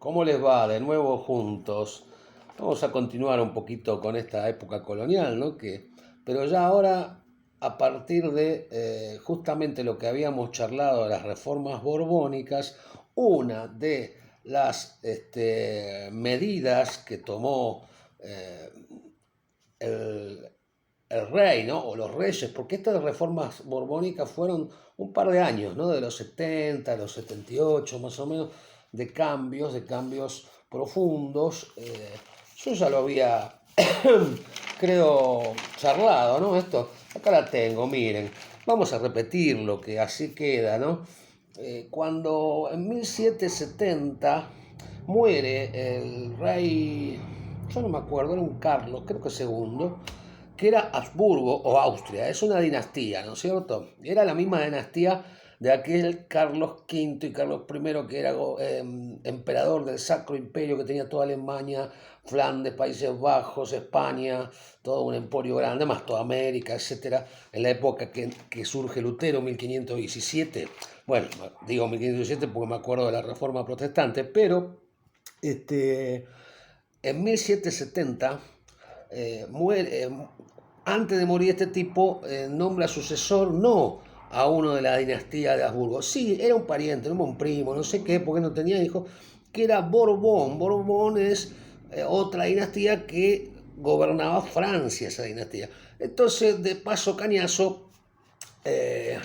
¿Cómo les va? De nuevo juntos. Vamos a continuar un poquito con esta época colonial, ¿no? Pero ya ahora, a partir de justamente lo que habíamos charlado de las reformas borbónicas, una de las medidas que tomó eh, el, el rey, ¿no? O los reyes, porque estas reformas borbónicas fueron un par de años, ¿no? De los 70, de los 78, más o menos, de cambios profundos. Yo ya lo había, creo, charlado, ¿no? Esto, acá la tengo, miren. Vamos a repetirlo, que así queda, ¿no? Cuando en 1770 muere el rey, yo no me acuerdo, era un Carlos, creo que segundo, que era Habsburgo o Austria, es una dinastía, ¿no es cierto? Era la misma dinastía de aquel Carlos V y Carlos I, que era emperador del Sacro Imperio, que tenía toda Alemania, Flandes, Países Bajos, España, todo un emporio grande, más toda América, etcétera, en la época que surge Lutero, 1517. Bueno, digo 1517 porque me acuerdo de la Reforma Protestante, pero en 1770 muere, antes de morir este tipo, nombra sucesor no a uno de la dinastía de Habsburgo. Sí, era un pariente, no un primo, no sé qué, porque no tenía hijos, que era Borbón. Borbón es otra dinastía que gobernaba Francia, esa dinastía. Entonces, de paso cañazo, eh,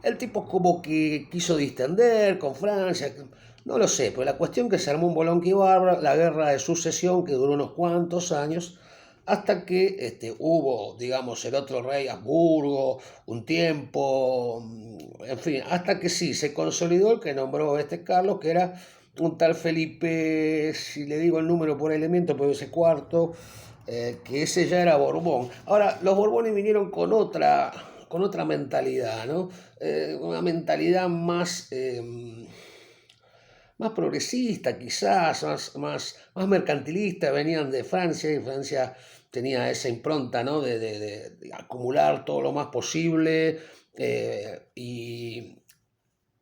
el tipo como que quiso distender con Francia, no lo sé, pero la cuestión que se armó un bolonqui bárbaro, la guerra de sucesión que duró unos cuantos años, hasta que hubo, digamos, el otro rey Habsburgo, un tiempo, en fin, hasta que sí, se consolidó el que nombró Carlos, que era un tal Felipe, si le digo el número por elemento, pero ese cuarto, que ese ya era Borbón. Ahora, los Borbones vinieron con otra mentalidad, ¿no? Una mentalidad más progresista quizás, más mercantilista, venían de Francia y Francia tenía esa impronta, ¿no? De acumular todo lo más posible y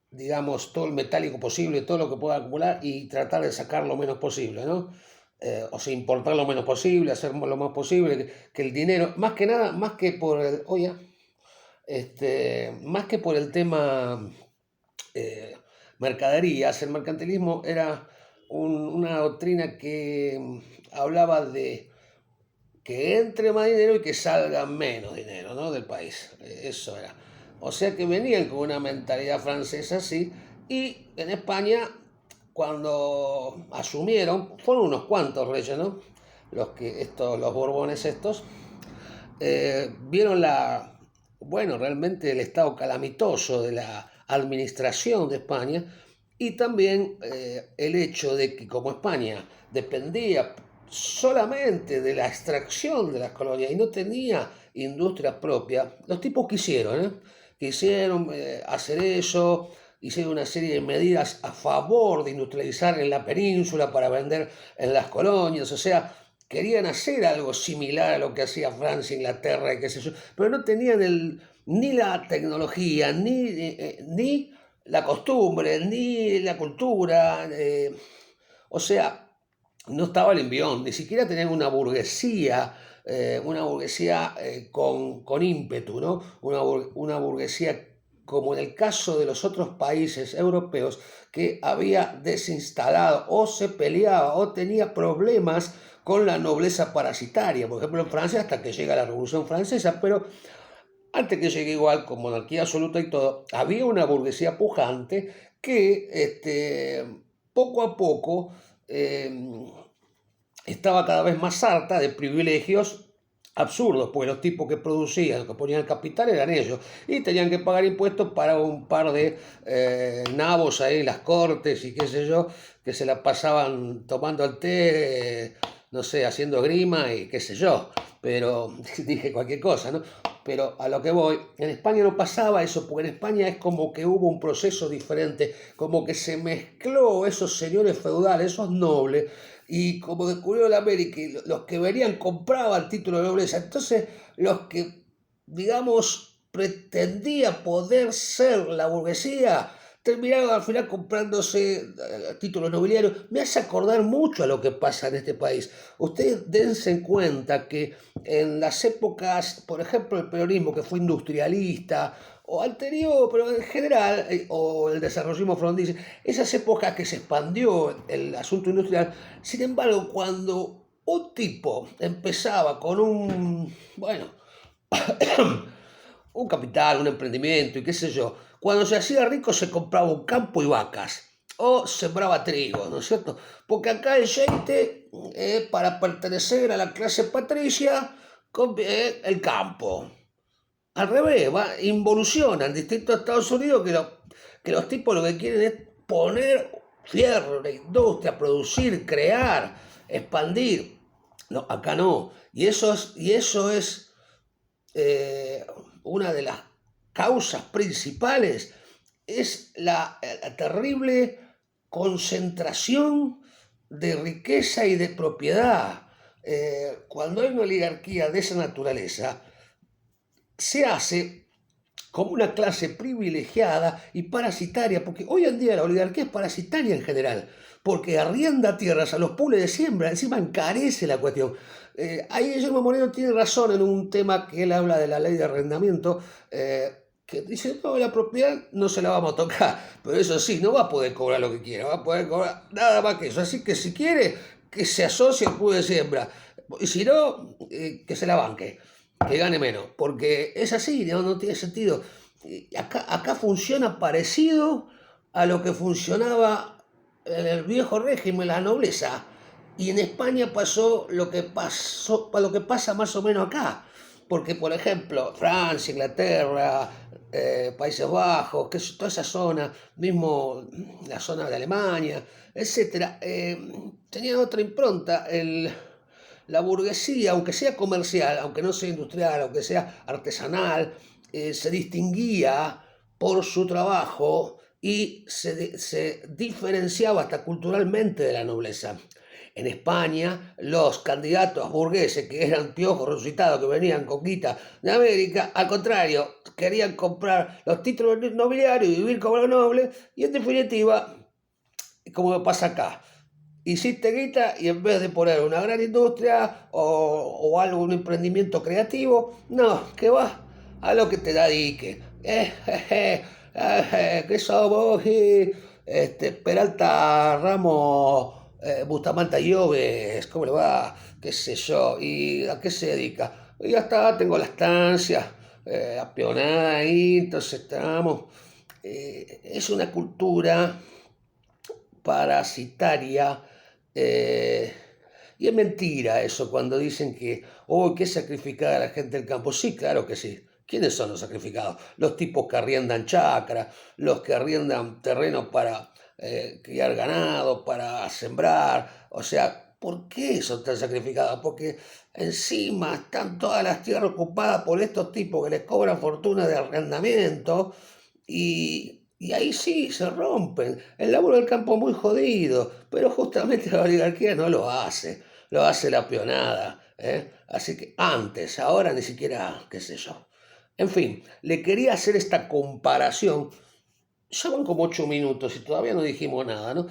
digamos todo el metálico posible, todo lo que pueda acumular y tratar de sacar lo menos posible, ¿no? O sea, importar lo menos posible, hacer lo más posible, que el dinero, más que nada, más que por el, oye, más que por el tema eh, mercaderías, el mercantilismo era una doctrina que hablaba de que entre más dinero y que salga menos dinero, ¿no? Del país. Eso era. O sea que venían con una mentalidad francesa así. Y en España, cuando asumieron, fueron unos cuantos reyes, ¿no? Los borbones estos, vieron bueno, realmente el estado calamitoso de la administración de España y también el hecho de que como España dependía solamente de la extracción de las colonias y no tenía industria propia, los tipos quisieron hacer eso, hicieron una serie de medidas a favor de industrializar en la península para vender en las colonias, o sea, querían hacer algo similar a lo que hacía Francia, Inglaterra y qué sé yo, pero no tenían ni la tecnología, ni la costumbre, ni la cultura, o sea, no estaba el envión, ni siquiera tenían una burguesía con ímpetu, ¿no? Una burguesía como en el caso de los otros países europeos, que había desinstalado o se peleaba o tenía problemas con la nobleza parasitaria. Por ejemplo, en Francia, hasta que llega la Revolución Francesa, pero antes que llegue igual, con monarquía absoluta y todo, había una burguesía pujante que poco a poco eh, estaba cada vez más harta de privilegios absurdos, porque los tipos que producían, que ponían el capital eran ellos, y tenían que pagar impuestos para un par de nabos ahí en las cortes y qué sé yo, que se la pasaban tomando el té, no sé, haciendo grima y qué sé yo, pero dije cualquier cosa, ¿no? Pero a lo que voy, en España no pasaba eso, porque en España es como que hubo un proceso diferente, como que se mezcló esos señores feudales, esos nobles, y como descubrió la América, los que venían compraban título de nobleza. Entonces, los que, digamos, pretendía poder ser la burguesía, terminaron al final comprándose títulos nobiliarios. Me hace acordar mucho a lo que pasa en este país. Ustedes dense en cuenta que en las épocas, por ejemplo, el peronismo que fue industrialista, o anterior, pero en general, o el desarrollismo frondizi, esas épocas que se expandió el asunto industrial, sin embargo, cuando un tipo empezaba con bueno, un capital, un emprendimiento y qué sé yo, cuando se hacía rico se compraba un campo y vacas o sembraba trigo, ¿no es cierto? Porque acá el gente, para pertenecer a la clase patricia, el campo. Al revés, involucionan distinto a Estados Unidos que los tipos lo que quieren es poner fierro en la industria, producir, crear, expandir. No, acá no. Y eso es eh, una de las causas principales, es la terrible concentración de riqueza y de propiedad. Cuando hay una oligarquía de esa naturaleza, se hace como una clase privilegiada y parasitaria, porque hoy en día la oligarquía es parasitaria en general, porque arrienda tierras a los pools de siembra, encima encarece la cuestión. Ahí Guillermo Moreno tiene razón en un tema que él habla de la ley de arrendamiento, que dice, no, la propiedad no se la vamos a tocar, pero eso sí, no va a poder cobrar lo que quiera, va a poder cobrar nada más que eso, así que si quiere, que se asocie al pool de siembra, y si no, que se la banque, que gane menos, porque es así, no tiene sentido. Acá funciona parecido a lo que funcionaba en el viejo régimen, la nobleza, y en España lo que pasa más o menos acá, porque por ejemplo Francia, Inglaterra, Países Bajos, toda esa zona, mismo la zona de Alemania, etcétera, tenían otra impronta. La burguesía, aunque sea comercial, aunque no sea industrial, aunque sea artesanal, se distinguía por su trabajo y se diferenciaba hasta culturalmente de la nobleza. En España, los candidatos burgueses, que eran piojos resucitados, que venían con guita de América, al contrario, querían comprar los títulos nobiliarios y vivir como los nobles, y en definitiva, como pasa acá, hiciste guita y en vez de poner una gran industria o algo, un emprendimiento creativo, no, que vas a lo que te da dique. Que somos Peralta Ramos, Bustamante Lloves, ¿cómo le va? ¿Qué sé yo? ¿Y a qué se dedica? Y ya está, tengo la estancia, apionada ahí, entonces estamos. Es una cultura parasitaria. eh, y es mentira eso cuando dicen que, oh, qué sacrificada la gente del campo. Sí, claro que sí. ¿Quiénes son los sacrificados? Los tipos que arriendan chacras, los que arriendan terreno para criar ganado, para sembrar. O sea, ¿por qué son tan sacrificados? Porque encima están todas las tierras ocupadas por estos tipos que les cobran fortuna de arrendamiento y ahí sí se rompen. El laburo del campo es muy jodido, pero justamente la oligarquía no lo hace la peonada. Así que antes, ahora ni siquiera, qué sé yo. En fin, le quería hacer esta comparación. Ya van como 8 minutos y todavía no dijimos nada, ¿no?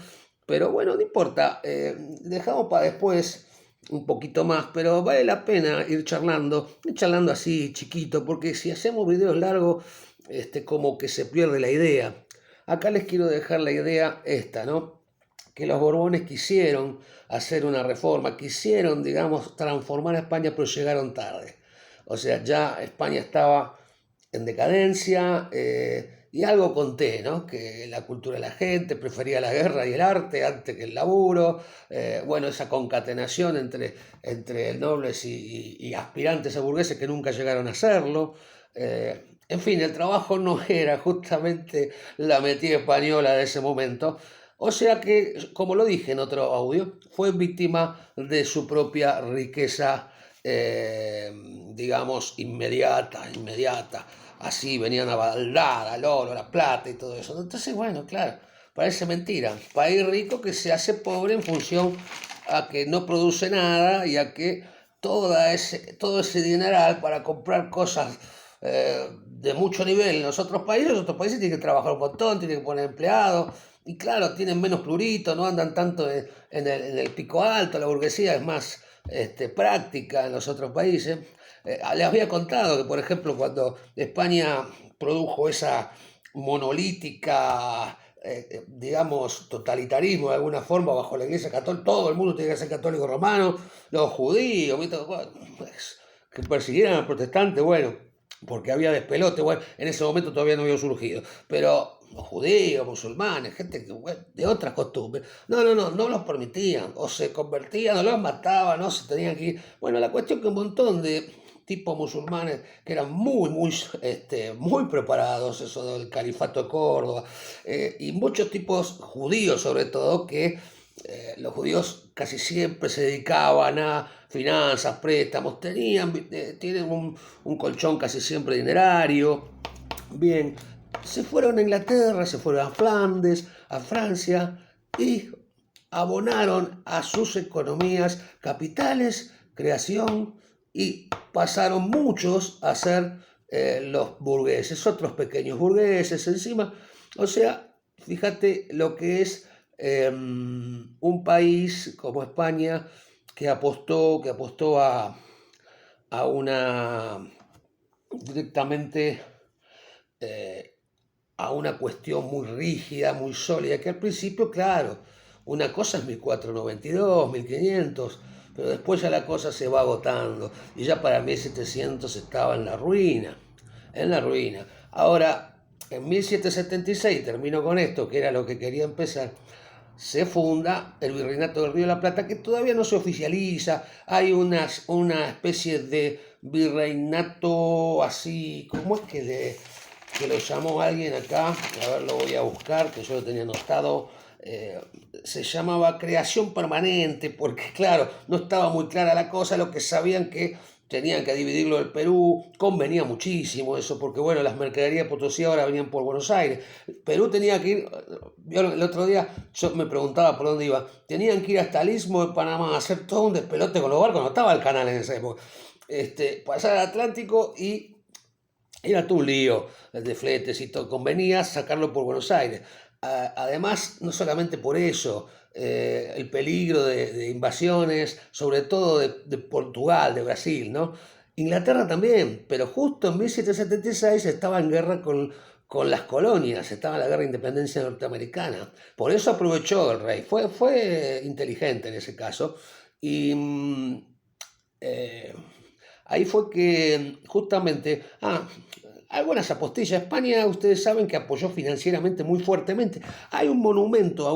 Pero bueno, no importa, dejamos para después un poquito más, pero vale la pena ir charlando así chiquito, porque si hacemos videos largos, como que se pierde la idea. Acá les quiero dejar la idea esta, ¿no? Que los Borbones quisieron hacer una reforma, quisieron, digamos, transformar a España, pero llegaron tarde. O sea, ya España estaba en decadencia, y algo conté, ¿no? Que la cultura de la gente prefería la guerra y el arte antes que el laburo. Bueno, esa concatenación entre nobles y aspirantes a burgueses que nunca llegaron a serlo. En fin, el trabajo no era justamente la metida española de ese momento. O sea que, como lo dije en otro audio, fue víctima de su propia riqueza, digamos, inmediata. Así venían a baldar al oro, a la plata y todo eso. Entonces, bueno, claro, parece mentira. País rico que se hace pobre en función a que no produce nada y a que todo ese dineral para comprar cosas de mucho nivel en los otros países tienen que trabajar un montón, tienen que poner empleados, y claro, tienen menos plurito, no andan tanto en el pico alto, la burguesía es más práctica en los otros países. Les había contado que, por ejemplo, cuando España produjo esa monolítica, digamos, totalitarismo de alguna forma bajo la Iglesia Católica, todo el mundo tiene que ser católico romano, los judíos, ¿viste? Bueno, pues, que persiguieran al protestante, bueno, porque había despelote, bueno, en ese momento todavía no había surgido, pero los judíos, musulmanes, gente que, bueno, de otras costumbres, no los permitían, o se convertían, o los mataban, no se tenían que ir. Bueno, la cuestión que un montón de tipos musulmanes que eran muy preparados, eso del califato de Córdoba, y muchos tipos judíos sobre todo, que los judíos casi siempre se dedicaban a finanzas, préstamos, tienen un colchón casi siempre dinerario. Bien, se fueron a Inglaterra, se fueron a Flandes, a Francia, y abonaron a sus economías capitales, creación, y pasaron muchos a ser los burgueses, otros pequeños burgueses encima. O sea, fíjate lo que es un país como España que apostó a una directamente eh, a una cuestión muy rígida, muy sólida, que al principio, claro, una cosa es 1492, 1500, pero después ya la cosa se va agotando y ya para 1700 estaba en la ruina, en la ruina. Ahora, en 1776, termino con esto, que era lo que quería empezar, se funda el Virreinato del Río de la Plata, que todavía no se oficializa. Hay una especie de virreinato así, ¿cómo es que lo llamó alguien acá? A ver, lo voy a buscar, que yo lo tenía anotado. Se llamaba creación permanente, porque claro, no estaba muy clara la cosa, lo que sabían que tenían que dividirlo del Perú, convenía muchísimo eso, porque bueno, las mercaderías de Potosí ahora venían por Buenos Aires, Perú tenía que ir, el otro día yo me preguntaba por dónde iba, tenían que ir hasta el Istmo de Panamá a hacer todo un despelote con los barcos, no estaba el canal en esa época, pasar al Atlántico y era todo un lío de fletes y todo, convenía sacarlo por Buenos Aires. Además, no solamente por eso, el peligro de invasiones, sobre todo de Portugal, de Brasil, ¿no? Inglaterra también, pero justo en 1776 estaba en guerra con las colonias, estaba en la guerra de independencia norteamericana. Por eso aprovechó el rey, fue inteligente en ese caso. Y eh, ahí fue que justamente, algunas apostillas. España, ustedes saben que apoyó financieramente muy fuertemente. Hay un monumento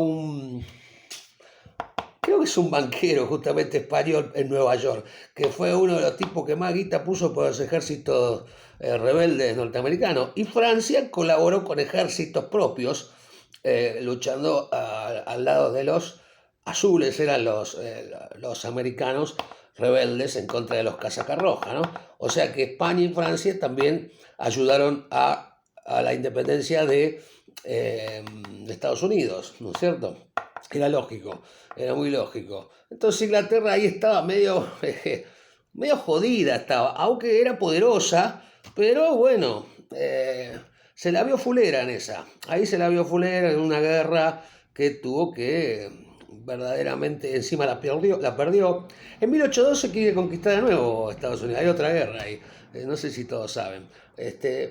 creo que es un banquero justamente español en Nueva York, que fue uno de los tipos que más guita puso por los ejércitos rebeldes norteamericanos. Y Francia colaboró con ejércitos propios, luchando al lado de los azules, eran los americanos rebeldes en contra de los casacas rojas, ¿no? O sea que España y Francia también ayudaron a la independencia de Estados Unidos, ¿no es cierto? Era lógico, era muy lógico. Entonces Inglaterra ahí estaba medio jodida, estaba, aunque era poderosa, pero bueno, se la vio fulera en esa. Ahí se la vio fulera en una guerra que tuvo que verdaderamente encima la perdió. En 1812 quiere conquistar de nuevo Estados Unidos, hay otra guerra ahí, no sé si todos saben.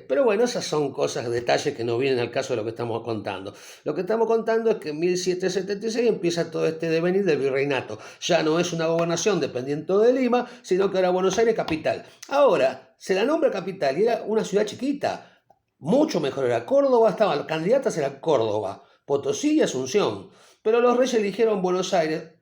Pero bueno, esas son cosas, detalles que no vienen al caso de lo que estamos contando. Lo que estamos contando es que en 1776 empieza todo este devenir del virreinato. Ya no es una gobernación dependiente de Lima, sino que era Buenos Aires capital. Ahora, se la nombra capital y era una ciudad chiquita. Mucho mejor era Córdoba, estaban candidatas, eran Córdoba, Potosí y Asunción. Pero los reyes eligieron Buenos Aires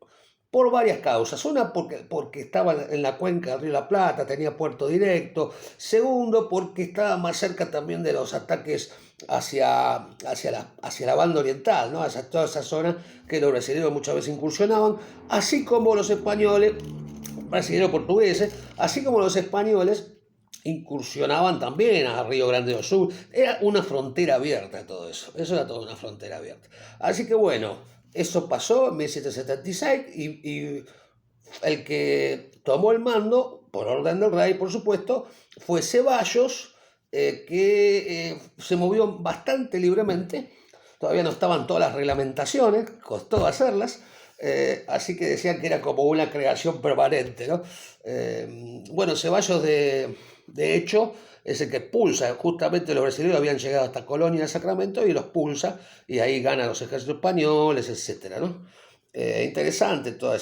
por varias causas. Una, porque estaba en la cuenca del Río de la Plata, tenía puerto directo. Segundo, porque estaba más cerca también de los ataques hacia la banda oriental, ¿no? Hacia toda esa zona que los brasileños muchas veces incursionaban, así como los españoles, brasileños portugueses, así como los españoles incursionaban también a Río Grande do Sul. Era una frontera abierta todo eso era toda una frontera abierta. Así que bueno, eso pasó en 1776 y el que tomó el mando, por orden del rey, por supuesto, fue Ceballos, que se movió bastante libremente. Todavía no estaban todas las reglamentaciones, costó hacerlas, así que decían que era como una creación permanente, ¿no? Bueno, Ceballos de hecho es el que pulsa, justamente los brasileños habían llegado hasta Colonia de Sacramento y los pulsa, y ahí ganan los ejércitos españoles, etcétera, ¿no? Interesante toda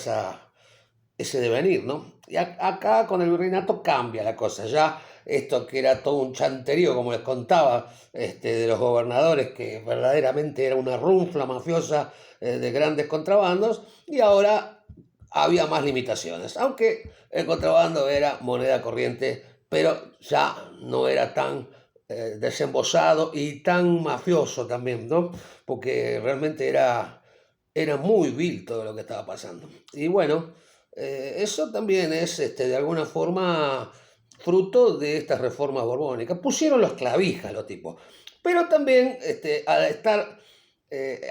ese devenir, ¿no? Y acá con el virreinato cambia la cosa, ya esto que era todo un chanterío, como les contaba, de los gobernadores, que verdaderamente era una runfla mafiosa de grandes contrabandos, y ahora había más limitaciones, aunque el contrabando era moneda corriente, pero ya no era tan desembosado y tan mafioso también, ¿no? Porque realmente era muy vil todo lo que estaba pasando. Y bueno, eso también es de alguna forma fruto de estas reformas borbónicas. Pusieron los clavijas los tipos, pero también al estar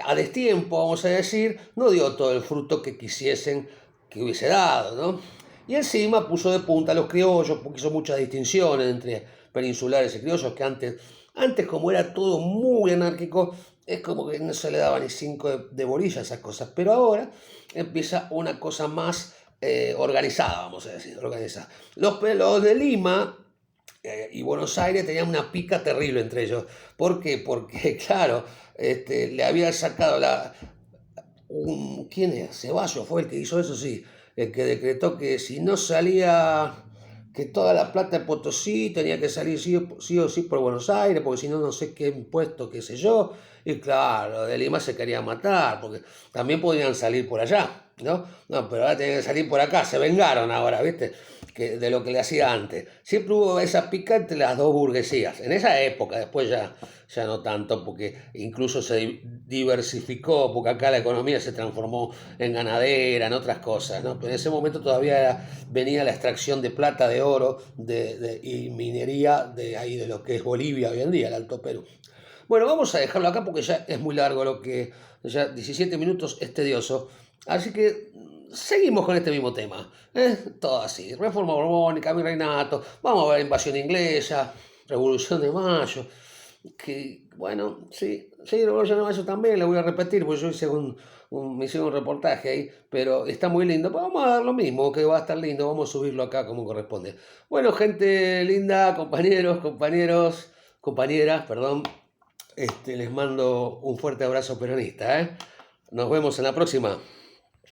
a destiempo, vamos a decir, no dio todo el fruto que quisiesen que hubiese dado, ¿no? Y encima puso de punta a los criollos, porque hizo muchas distinciones entre peninsulares y criollos, que antes como era todo muy anárquico, es como que no se le daba ni cinco de bolilla a esas cosas, pero ahora empieza una cosa más organizada, vamos a decir, organizada. Los de Lima y Buenos Aires tenían una pica terrible entre ellos. ¿Por qué? Porque, claro, le había sacado ¿quién es? Ceballos fue el que hizo eso, sí. El que decretó que si no salía, que toda la plata de Potosí tenía que salir sí o sí por Buenos Aires, porque si no, no sé qué impuesto, qué sé yo. Y claro, de Lima se quería matar, porque también podían salir por allá, ¿no? No, pero ahora tienen que salir por acá, se vengaron ahora, ¿viste? De lo que le hacía antes. Siempre hubo esa pica entre las dos burguesías. En esa época, después ya no tanto, porque incluso se diversificó, porque acá la economía se transformó en ganadera, en otras cosas, ¿no? Pero en ese momento todavía venía la extracción de plata, de oro y minería de ahí de lo que es Bolivia hoy en día, el Alto Perú. Bueno, vamos a dejarlo acá porque ya es muy largo ya 17 minutos es tedioso. Así que seguimos con este mismo tema. Todo así, reforma borbónica, virreinato, vamos a ver invasión inglesa, revolución de mayo, que bueno, sí, revolución de mayo también, le voy a repetir, porque yo me hice un reportaje ahí, pero está muy lindo. Pues vamos a dar lo mismo, que va a estar lindo, vamos a subirlo acá como corresponde. Bueno, gente linda, compañeras, perdón, les mando un fuerte abrazo peronista, ¿eh? Nos vemos en la próxima.